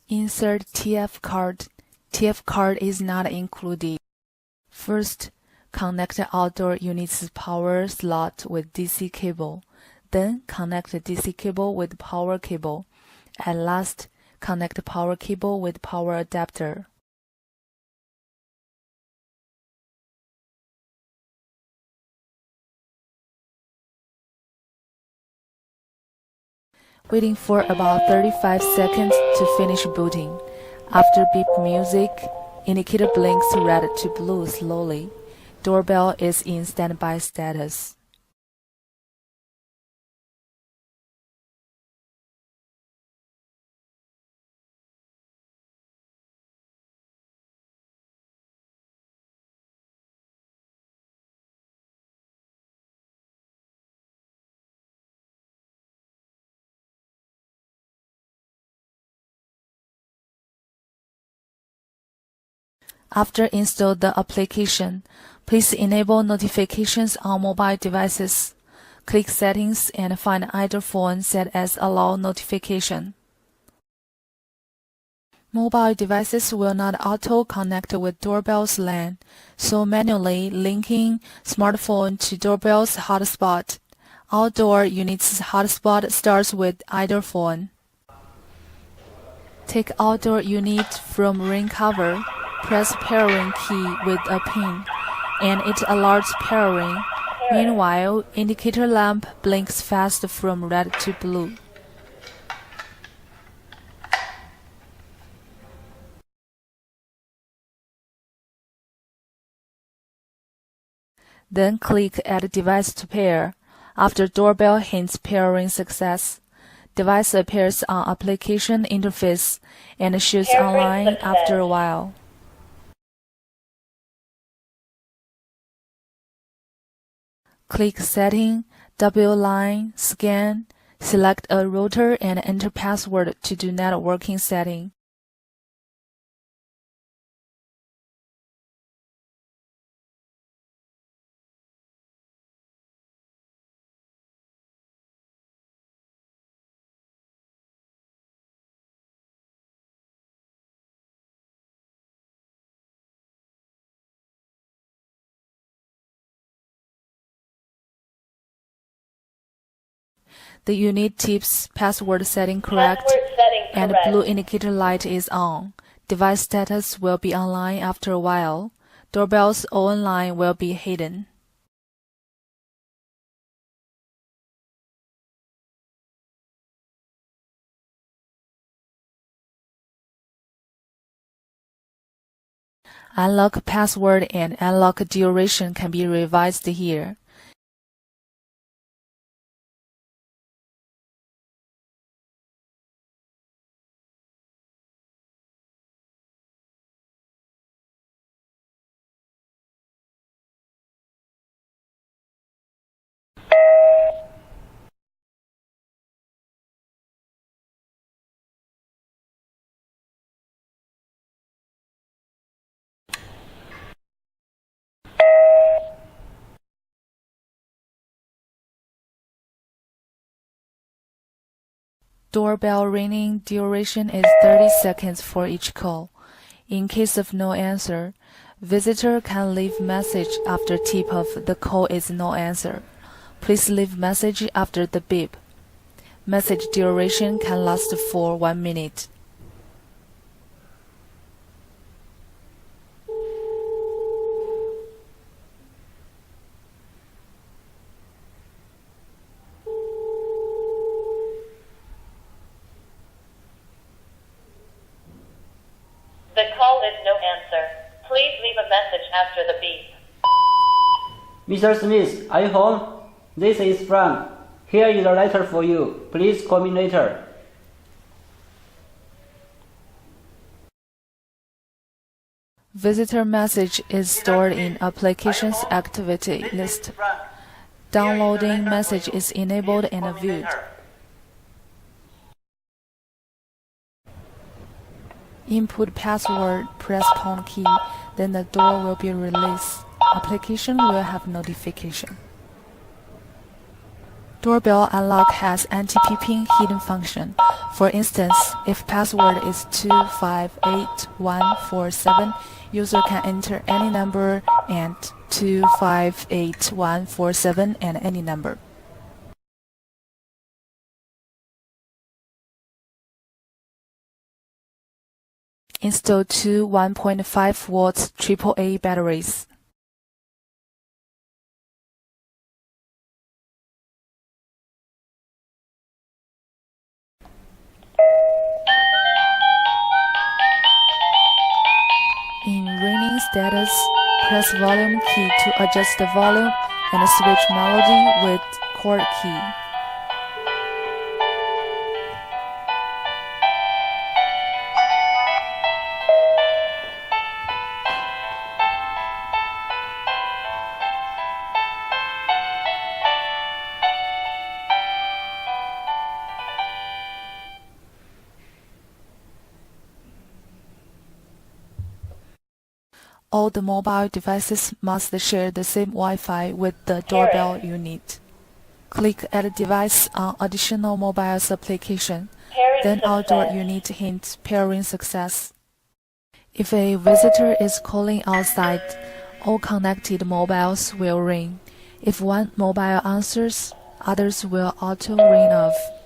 Insert TF card. TF card is not included. First, connect the outdoor unit's power slot with DC cable. Then connect the DC cable with power cable. At last, connect the power cable with power adapter. Waiting for about 35 seconds to finish booting. After beep music, indicator blinks red to blue slowly. Doorbell is in standby status. After install the application, please enable notifications on mobile devices. Click Settings and find either phone set as Allow Notification. Mobile devices will not auto-connect with Doorbell's LAN, so manually linking smartphone to Doorbell's hotspot. Outdoor unit's hotspot starts with either phone. Take outdoor unit from ring cover. Press pairing key with a pin, and it alerts pairing. Meanwhile, indicator lamp blinks fast from red to blue. Then click Add Device to Pair. After Doorbell hints pairing success, device appears on application interface and shows online after a while. Click Setting, double line, Scan, select a router and enter password to do networking setting. The unit tips password setting correct, and blue indicator light is on. Device status will be online after a while. Doorbell's own line will be hidden. Unlock password and unlock duration can be revised here. Doorbell ringing duration is 30 seconds for each call. In case of no answer, visitor can leave message after tip of the call is no answer. Please leave message after the beep. Message duration can last for 1 minute. The call is no answer. Please leave a message after the beep. Mr. Smith, are you home? This is Frank. Here is a letter for you. Please call me later. Visitor message is stored in Applications Activity list. Downloading message is enabled and viewed. Input password, press pound key, then the door will be released. Application will have notification. Doorbell unlock has anti-peeping hidden function. For instance, if password is 258147, user can enter any number and 258147 and any number. Install two 1.5 watts AAA batteries. In ringing status, press volume key to adjust the volume and switch melody with chord key. All the mobile devices must share the same Wi-Fi with the doorbell unit. Click Add Device on Additional Mobiles application. Then Outdoor Unit hint Pairing Success. If a visitor is calling outside, all connected mobiles will ring. If one mobile answers, others will auto ring off.